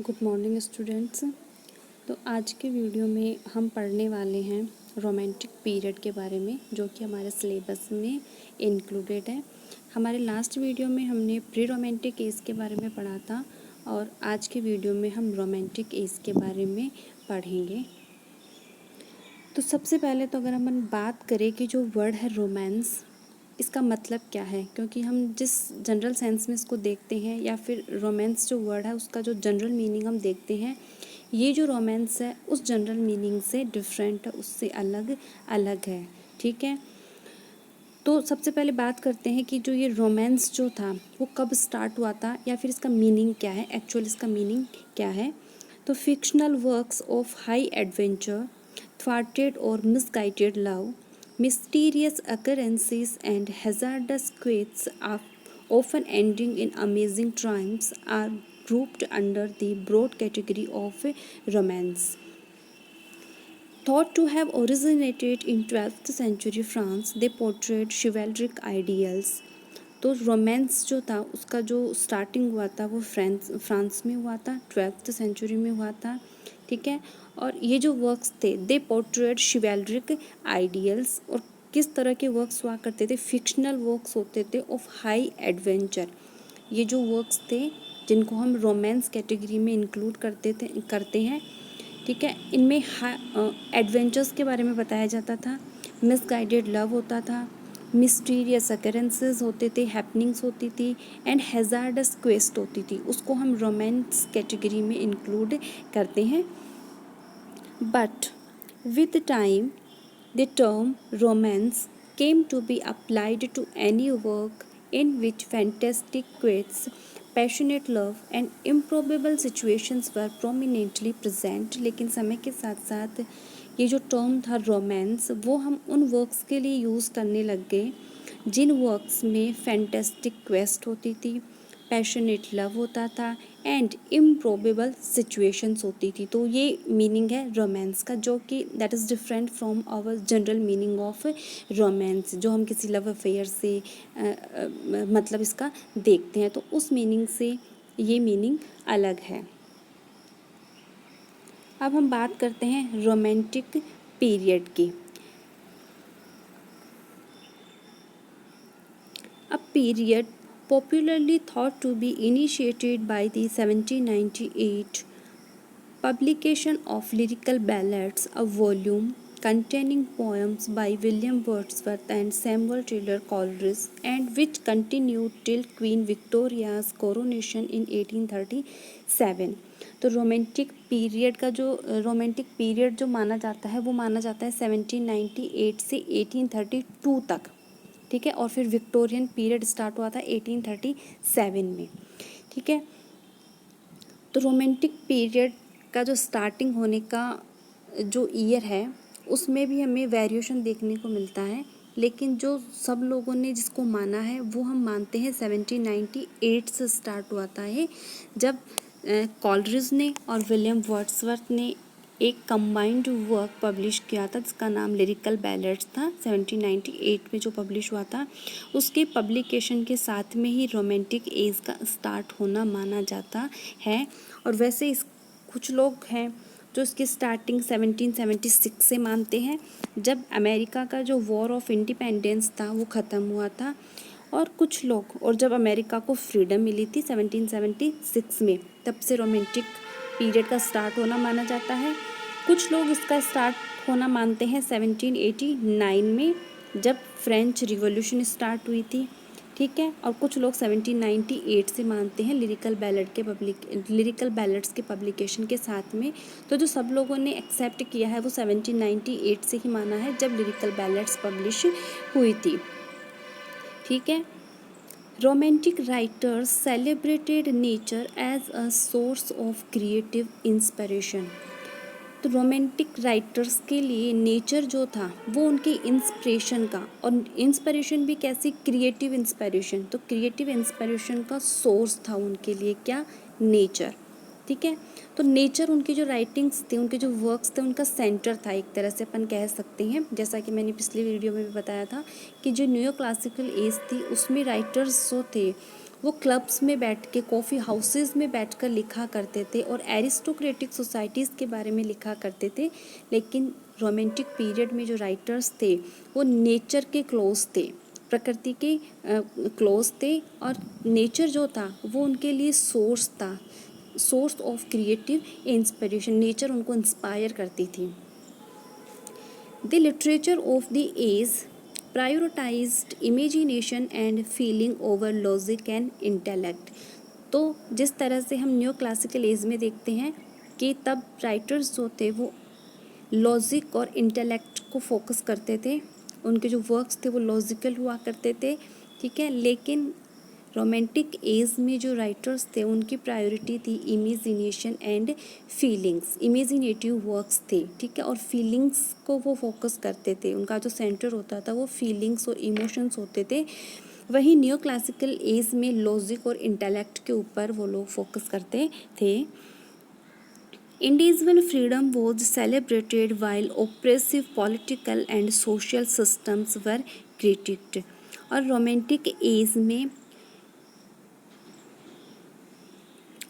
Good morning students. तो आज के वीडियो में हम पढ़ने वाले हैं रोमांटिक पीरियड के बारे में, जो कि हमारे सिलेबस में इंक्लूडेड है। हमारे लास्ट वीडियो में हमने प्री रोमांटिक एज के बारे में पढ़ा था और आज के वीडियो में हम रोमांटिक एज के बारे में पढ़ेंगे। तो सबसे पहले तो अगर हम बात करें कि जो वर्ड है रोमांस, इसका मतलब क्या है, क्योंकि हम जिस जनरल सेंस में इसको देखते हैं या फिर रोमांस जो वर्ड है उसका जो जनरल मीनिंग हम देखते हैं, ये जो रोमांस है उस जनरल मीनिंग से डिफरेंट है, उससे अलग अलग है। ठीक है, तो सबसे पहले बात करते हैं कि जो ये रोमांस जो था वो कब स्टार्ट हुआ था या फिर इसका मीनिंग क्या है, एक्चुअल इसका मीनिंग क्या है। तो fictional works of high adventure, thwarted और misguided love, mysterious occurrences and hazardous quests often ending in amazing triumphs are grouped under the broad category of romance. Thought to have originated in 12th century France, they portrayed chivalric ideals. तो romance जो था उसका जो starting हुआ था वो France में हुआ था, 12th सेंचुरी में हुआ था। ठीक है, और ये जो वर्क्स थे दे पोर्ट्रेड शिवेलरिक आइडियल्स, और किस तरह के वर्क्स हुआ करते थे, फिक्शनल वर्क्स होते थे ऑफ हाई एडवेंचर। ये जो वर्क्स थे जिनको हम रोमांस कैटेगरी में इंक्लूड करते हैं। ठीक है, इनमें एडवेंचर्स के बारे में बताया जाता था, मिसगाइडेड लव होता था, मिस्टीरियस अकरेंसेस होते थे, हैपनिंग्स होती थी, एंड हैजार्डस क्वेस्ट होती थी, उसको हम रोमांस कैटेगरी में इंक्लूड करते हैं। But with time the term romance came to be applied to any work in which fantastic quests, passionate love and improbable situations were prominently present। लेकिन समय के साथ साथ ये जो टर्म था रोमांस वो हम उन वर्क्स के लिए यूज़ करने लग गए जिन वर्क्स में फैंटेस्टिक क्वेस्ट होती थी, पैशनेट लव होता था एंड इम्प्रोबेबल सिचुएशंस होती थी। तो ये मीनिंग है रोमांस का, जो कि that is different from our general meaning of romance, जो हम किसी लव अफेयर से मतलब इसका देखते हैं, तो उस मीनिंग से ये मीनिंग अलग है। अब हम बात करते हैं रोमांटिक पीरियड की। A period popularly thought to be initiated by the 1798 publication of Lyrical Ballads, a volume containing poems by William Wordsworth and Samuel Taylor Coleridge, and which continued till Queen Victoria's coronation in 1837। तो romantic period जो माना जाता है वो माना जाता है 1798 से 1832 तक। ठीक है, और फिर विक्टोरियन पीरियड स्टार्ट हुआ था 1837 में। ठीक है, तो रोमांटिक पीरियड का जो स्टार्टिंग होने का जो ईयर है उसमें भी हमें वेरिएशन देखने को मिलता है, लेकिन जो सब लोगों ने जिसको माना है वो हम मानते हैं 1798 से स्टार्ट हुआ था ये, जब कॉलरिज ने और विलियम वर्ड्सवर्थ ने एक कंबाइंड वर्क पब्लिश किया था जिसका नाम लिरिकल बैलेड्स था। 1798 में जो पब्लिश हुआ था उसके पब्लिकेशन के साथ में ही रोमांटिक एज का स्टार्ट होना माना जाता है। और वैसे कुछ लोग हैं जो इसकी स्टार्टिंग 1776 से मानते हैं, जब अमेरिका का जो वॉर ऑफ इंडिपेंडेंस था वो ख़त्म हुआ था। और जब अमेरिका को फ्रीडम मिली थी 1776 में, तब से रोमांटिक पीरियड का स्टार्ट होना माना जाता है। कुछ लोग इसका स्टार्ट होना मानते हैं 1789 में, जब फ्रेंच रिवॉल्यूशन स्टार्ट हुई थी। ठीक है, और कुछ लोग 1798 से मानते हैं लिरिकल बैलेड्स के पब्लिकेशन के साथ में। तो जो सब लोगों ने एक्सेप्ट किया है वो 1798 से ही माना है, जब लिरिकल बैलेड्स पब्लिश हुई थी। ठीक है, romantic writers celebrated nature as a source of creative inspiration. तो रोमांटिक राइटर्स के लिए नेचर जो था वो उनके इंस्पिरेशन का, और इंस्पिरेशन भी कैसी, क्रिएटिव इंस्पिरेशन। तो क्रिएटिव इंस्पिरेशन का सोर्स था उनके लिए क्या, नेचर। ठीक है, तो नेचर उनकी जो राइटिंग्स थी, उनके जो वर्क्स थे, उनका सेंटर था एक तरह से अपन कह सकते हैं। जैसा कि मैंने पिछले वीडियो में भी बताया था कि जो न्यू क्लासिकल एज थी उसमें राइटर्स जो थे वो क्लब्स में बैठ के, कॉफ़ी हाउसेस में बैठकर लिखा करते थे और एरिस्टोक्रेटिक सोसाइटीज़ के बारे में लिखा करते थे। लेकिन रोमांटिक पीरियड में जो राइटर्स थे वो नेचर के क्लोज थे, प्रकृति के क्लोज थे, और नेचर जो था वो उनके लिए सोर्स था, source of creative inspiration. Nature उनको इंस्पायर करती थी। The literature of the age prioritized imagination and feeling over logic and intellect। तो जिस तरह से हम न्यू क्लासिकल एज में देखते हैं कि तब राइटर्स जो थे वो लॉजिक और इंटेलेक्ट को फोकस करते थे, उनके जो वर्क्स थे वो लॉजिकल हुआ करते थे, ठीक है। लेकिन रोमांटिक एज में जो राइटर्स थे उनकी प्रायोरिटी थी imagination and feelings, imaginative works थे, ठीक है, और फीलिंग्स को वो फोकस करते थे। उनका जो सेंटर होता था वो फीलिंग्स और इमोशंस होते थे। वहीं न्यू क्लासिकल एज में लॉजिक और इंटेलेक्ट के ऊपर वो लोग फोकस करते थे। Individual freedom was celebrated while oppressive political and social systems were critiqued. और रोमांटिक एज में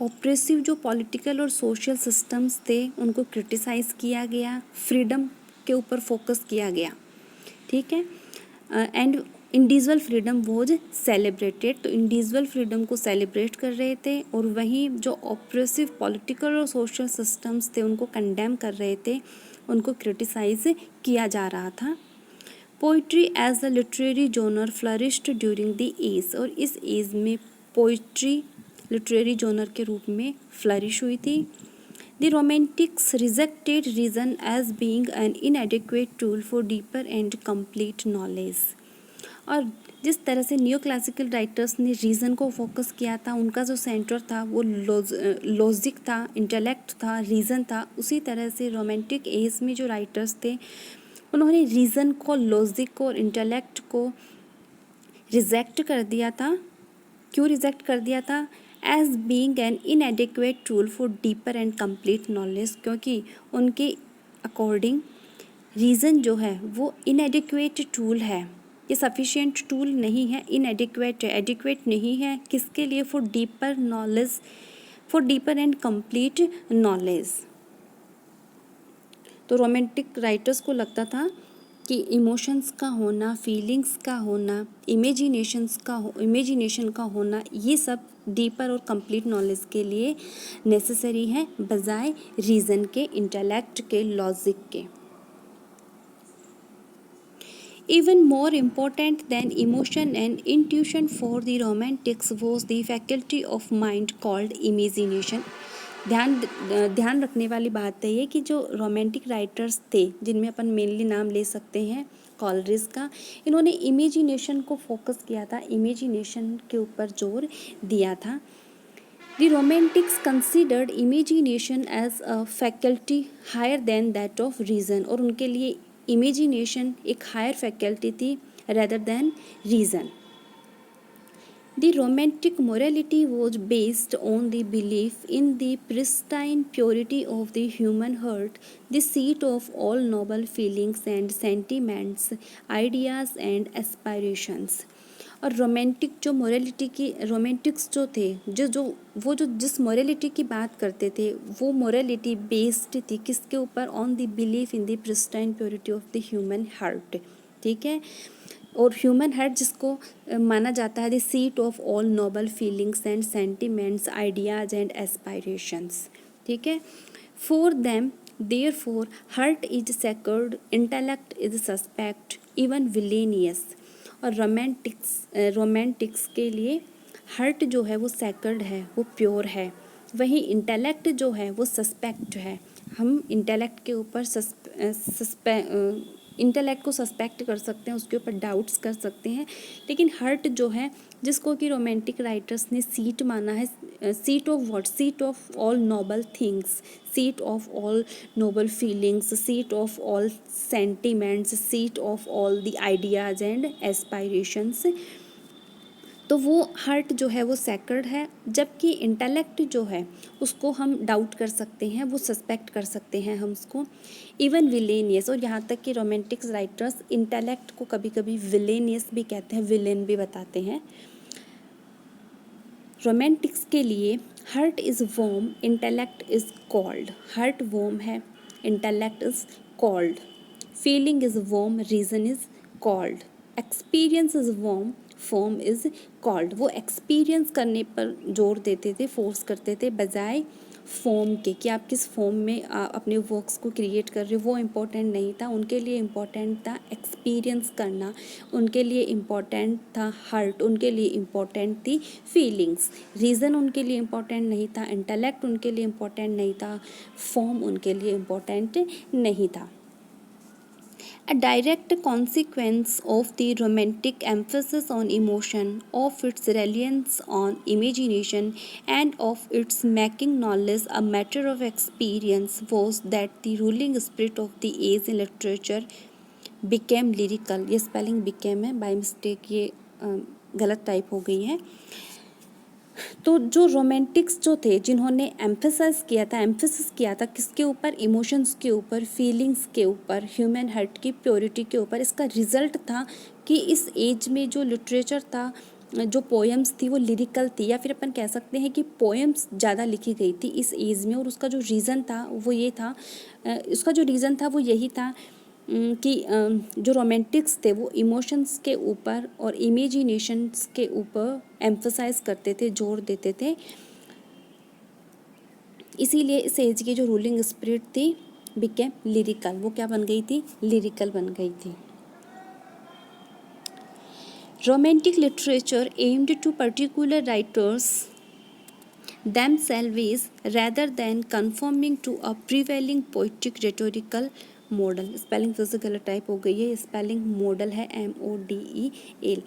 ऑप्रेसिव जो पॉलिटिकल और सोशल सिस्टम्स थे उनको क्रिटिसाइज़ किया गया, फ्रीडम के ऊपर फोकस किया गया, ठीक है। And individual freedom was celebrated, तो इंडिविजुअल फ्रीडम को सेलिब्रेट कर रहे थे, और वहीं जो ऑप्रेसिव पॉलिटिकल और सोशल सिस्टम्स थे उनको कंडेम कर रहे थे, उनको क्रिटिसाइज़ किया जा रहा था। Poetry as a literary genre flourished during the age, और इस एज में पोइट्री लिटरेरी जॉनर के रूप में फ्लरिश हुई थी। The romantics rejected reason as being an inadequate tool for deeper and complete knowledge. और जिस तरह से न्यू क्लासिकल राइटर्स ने रीज़न को फोकस किया था, उनका जो सेंटर था वो लॉजिक था, इंटेलेक्ट था, रीज़न था, उसी तरह से रोमांटिक एज में जो राइटर्स थे उन्होंने रीज़न को, लॉजिक को और इंटेलेक्ट को रिजेक्ट कर दिया था। क्यों रिजेक्ट कर दिया था? As being an inadequate tool for deeper and complete knowledge, क्योंकि उनके अकॉर्डिंग रीज़न जो है वो इनएडिक्वेट टूल है, ये सफिशिएंट टूल नहीं है, इनएडिक्वेट है, एडिक्वेट नहीं है, किसके लिए? For deeper knowledge, for deeper and complete knowledge. तो रोमांटिक राइटर्स को लगता था कि इमोशंस का होना, फीलिंग्स का होना, इमेजिनेशन का होना, ये सब डीपर और कंप्लीट नॉलेज के लिए नेसेसरी है, बजाय रीज़न के, इंटेलेक्ट के, लॉजिक के। Even more important than emotion and intuition for the romantics was the faculty of mind called imagination। ध्यान रखने वाली बात है ये कि जो रोमांटिक राइटर्स थे, जिनमें अपन मेनली नाम ले सकते हैं कॉलरिज का, इन्होंने इमेजिनेशन को फोकस किया था, इमेजिनेशन के ऊपर जोर दिया था। The romantics considered imagination as a faculty higher than that of reason, और उनके लिए इमेजिनेशन एक हायर फैकल्टी थी rather than reason। The romantic morality was based on the belief in the pristine purity of the human heart, the seat of all noble feelings and sentiments, ideas and aspirations। और romantic जो morality की, Romantics जो थे, जिस morality की बात करते थे वो मोरालिटी बेस्ड थी किसके ऊपर? On the belief in the pristine purity of the human heart, ठीक है। और ह्यूमन हार्ट जिसको माना जाता है the seat of all noble feelings and sentiments, ideas and aspirations, ठीक है। For them therefore heart is sacred, intellect is suspect, even villainous. और रोमांटिक्स के लिए हार्ट जो है वो सैक्रेड है, वो प्योर है, वहीं इंटेलेक्ट जो है वो सस्पेक्ट है। हम इंटेलेक्ट के ऊपर इंटेलेक्ट को सस्पेक्ट कर सकते हैं, उसके ऊपर डाउट्स कर सकते हैं, लेकिन हार्ट जो है, जिसको कि रोमांटिक राइटर्स ने सीट माना है, seat of what? Seat of all noble things, seat of all noble feelings, seat of all sentiments, seat of all the ideas and aspirations. तो वो हार्ट जो है वो सैक्रेड है, जबकि इंटेलेक्ट जो है उसको हम डाउट कर सकते हैं, वो सस्पेक्ट कर सकते हैं हम उसको, इवन विलेनियस। और यहाँ तक कि रोमांटिक्स राइटर्स इंटेलेक्ट को कभी कभी विलेनियस भी कहते हैं, विलेन भी बताते हैं। रोमांटिक्स के लिए heart is warm, intellect is cold. Heart warm है, intellect is cold. Feeling is warm, reason is cold. Experience is warm, form is cold. वो एक्सपीरियंस करने पर जोर देते थे, फोर्स करते थे, बजाय फॉर्म के, कि आप किस फॉर्म में अपने वर्क्स को क्रिएट कर रहे हो, वो इम्पोर्टेंट नहीं था। उनके लिए इम्पोर्टेंट था एक्सपीरियंस करना, उनके लिए इम्पोर्टेंट था हार्ट, उनके लिए इम्पोर्टेंट थी फीलिंग्स। रीज़न उनके लिए इम्पोर्टेंट नहीं था, इंटेलेक्ट उनके लिए इम्पोर्टेंट नहीं था, फॉर्म उनके लिए इम्पोर्टेंट नहीं था। A direct consequence of the romantic emphasis on emotion, of its reliance on imagination, and of its making knowledge a matter of experience was that the ruling spirit of the age in literature became lyrical। ये spelling became है, by mistake ये गलत type हो गई है। तो जो Romantics जो थे, जिन्होंने एम्फेसाइज किया था किसके ऊपर, इमोशंस के ऊपर, फीलिंग्स के ऊपर, ह्यूमन हार्ट की प्योरिटी के ऊपर, इसका रिजल्ट था कि इस एज में जो लिटरेचर था, जो पोएम्स थी वो लिरिकल थी, या फिर अपन कह सकते हैं कि पोएम्स ज़्यादा लिखी गई थी इस एज में। और उसका जो रीज़न था वो ये था, उसका जो रीज़न था वो यही था कि जो रोमांटिक्स थे वो इमोशंस के ऊपर और इमेजिनेशंस के ऊपर एम्फसाइज करते थे, जोर देते थे। इसीलिए इस एज की जो रूलिंग स्पिरिट थी बिकेम लिरिकल। वो क्या बन गई थी, लिरिकल बन गई थी। Romantic literature aimed to particular writers themselves rather than conforming to a prevailing poetic rhetorical model. Spelling फिर से गलत टाइप हो गई है, स्पेलिंग मॉडल है MODEL।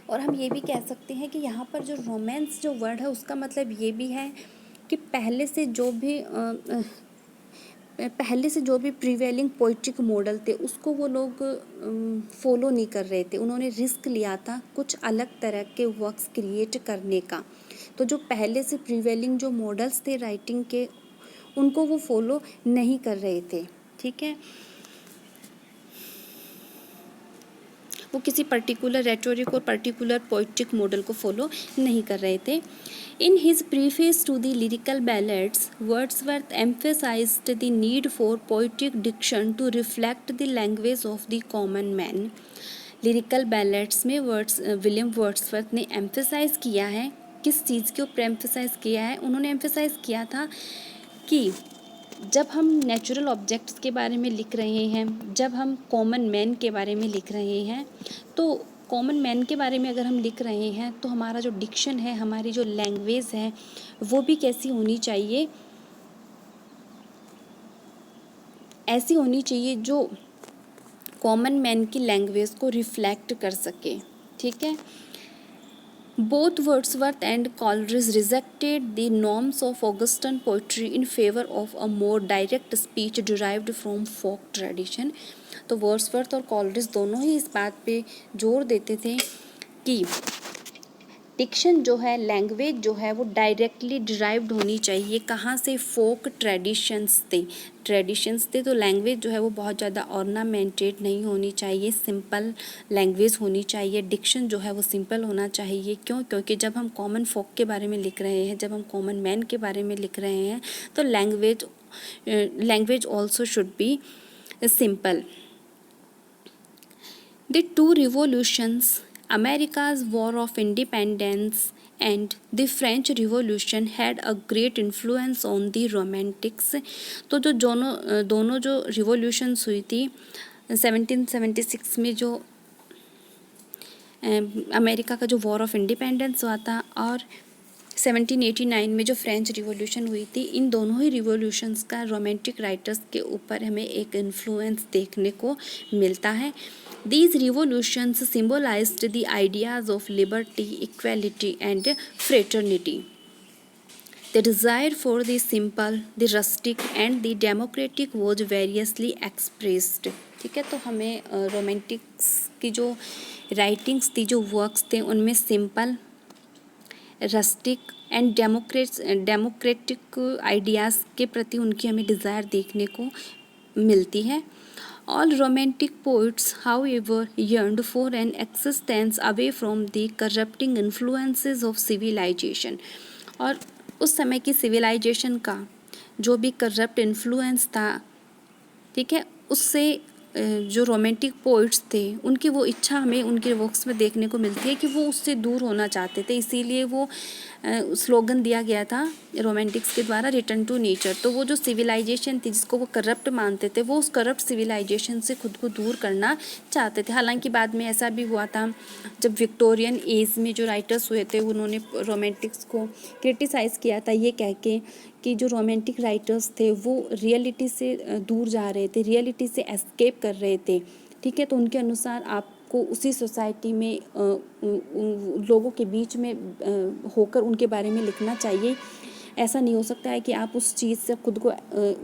और हम ये भी कह सकते हैं कि यहाँ पर जो रोमांस जो वर्ड है उसका मतलब ये भी है कि पहले से जो भी प्रिवेलिंग पोइट्रिक मॉडल थे उसको वो लोग फॉलो नहीं कर रहे थे। उन्होंने रिस्क लिया था कुछ अलग तरह के वर्क्स क्रिएट करने का। तो जो पहले से प्रिवेलिंग जो मॉडल्स थे राइटिंग के, उनको वो फॉलो नहीं कर रहे थे। ठीक है, वो किसी पर्टिकुलर रेटोरिक और पर्टिकुलर पोइट्रिक मॉडल को फॉलो नहीं कर रहे थे। In his preface to the lyrical ballads, Wordsworth emphasized the need for poetic diction to reflect the language of the common man. Lyrical ballads में विलियम वर्ड्सवर्थ ने emphasise किया है, किस चीज़ के ऊपर एम्फेसाइज किया है, उन्होंने एम्फेसाइज किया था कि जब हम नेचुरल ऑब्जेक्ट्स के बारे में लिख रहे हैं, जब हम कॉमन मैन के बारे में लिख रहे हैं, तो कॉमन मैन के बारे में अगर हम लिख रहे हैं तो हमारा जो डिक्शन है, हमारी जो लैंग्वेज है, वो भी कैसी होनी चाहिए, ऐसी होनी चाहिए जो कॉमन मैन की लैंग्वेज को रिफ्लेक्ट कर सके। ठीक है, Both Wordsworth and Coleridge rejected the norms of Augustan poetry in favor of a more direct speech derived from folk tradition। तो वर्ड्सवर्थ और कॉलरिज दोनों ही इस बात पे जोर देते थे कि डिक्शन जो है, लैंग्वेज जो है, वो डायरेक्टली डिराइव्ड होनी चाहिए। कहाँ से, फोक ट्रेडिशंस थे। तो लैंग्वेज जो है वो बहुत ज़्यादा ऑर्नामेंटेड नहीं होनी चाहिए, सिंपल लैंग्वेज होनी चाहिए। डिक्शन जो है वो सिंपल होना चाहिए। क्यों? क्योंकि जब हम कॉमन फोक के बारे में लिख रहे हैं, जब हम कॉमन मैन के बारे में लिख रहे हैं, तो language also should be simple. The two revolutions, America's War of Independence and the French Revolution, had a great influence on the Romantics। तो जो दोनों जो रिवॉल्यूशंस हुई थी 1776 में, जो अमेरिका का जो वॉर ऑफ इंडिपेंडेंस हुआ था, और 1789 में जो फ्रेंच रिवॉल्यूशन हुई थी, इन दोनों ही रिवॉल्यूशंस का रोमांटिक राइटर्स के ऊपर हमें एक इन्फ्लुएंस देखने को मिलता है। These revolutions symbolized the ideas of liberty, equality and fraternity. The desire for the simple, the rustic and the democratic was variously expressed। ठीक है, तो हमें रोमांटिक्स की जो राइटिंग्स थी, जो वर्क्स थे, उनमें simple, rustic and democratic ideas के प्रति उनकी हमें डिज़ायर देखने को मिलती है। All romantic poets, however, yearned for an existence away from the corrupting influences of civilization. और उस समय की सिविलाइजेशन का जो भी करप्ट इन्फ्लुएंस था, ठीक है, उससे जो रोमांटिक पोइट्स थे उनकी वो इच्छा हमें उनके वर्क्स में देखने को मिलती है कि वो उससे दूर होना चाहते थे, इसीलिए वो स्लोगन दिया गया था रोमांटिक्स के द्वारा, रिटर्न टू नेचर। तो वो जो सिविलाइजेशन थी जिसको वो करप्ट मानते थे, वो उस करप्ट सिविलाइजेशन से खुद को दूर करना चाहते थे। हालांकि बाद में ऐसा भी हुआ था, जब विक्टोरियन एज में जो राइटर्स हुए थे उन्होंने रोमांटिक्स को क्रिटिसाइज़ किया था ये कह के कि जो रोमांटिक राइटर्स थे वो रियलिटी से दूर जा रहे थे, रियलिटी से एस्केप कर रहे थे, ठीक है। तो उनके अनुसार आपको उसी सोसाइटी में लोगों के बीच में होकर उनके बारे में लिखना चाहिए। ऐसा नहीं हो सकता है कि आप उस चीज़ से खुद को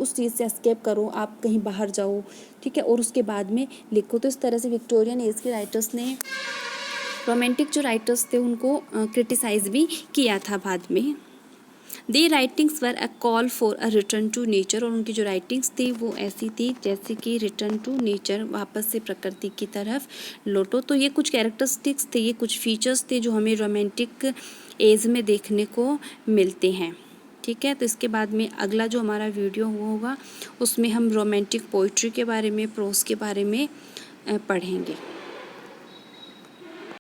उस चीज़ से एस्केप करो, आप कहीं बाहर जाओ, ठीक है, और उसके बाद में लिखो। तो इस तरह से विक्टोरियन एज के राइटर्स ने रोमांटिक जो राइटर्स थे उनको क्रिटिसाइज़ भी किया था बाद में। They writings were a call for a return to nature, और उनकी जो राइटिंग्स थी वो ऐसी थी जैसे कि रिटर्न टू नेचर, वापस से प्रकृति की तरफ लौटो। तो ये कुछ कैरेक्टरिस्टिक्स थे, ये कुछ फीचर्स थे जो हमें रोमांटिक एज में देखने को मिलते हैं, ठीक है। तो इसके बाद में अगला जो हमारा वीडियो होगा उसमें हम रोमांटिक पोइट्री के बारे में, प्रोज के बारे में पढ़ेंगे।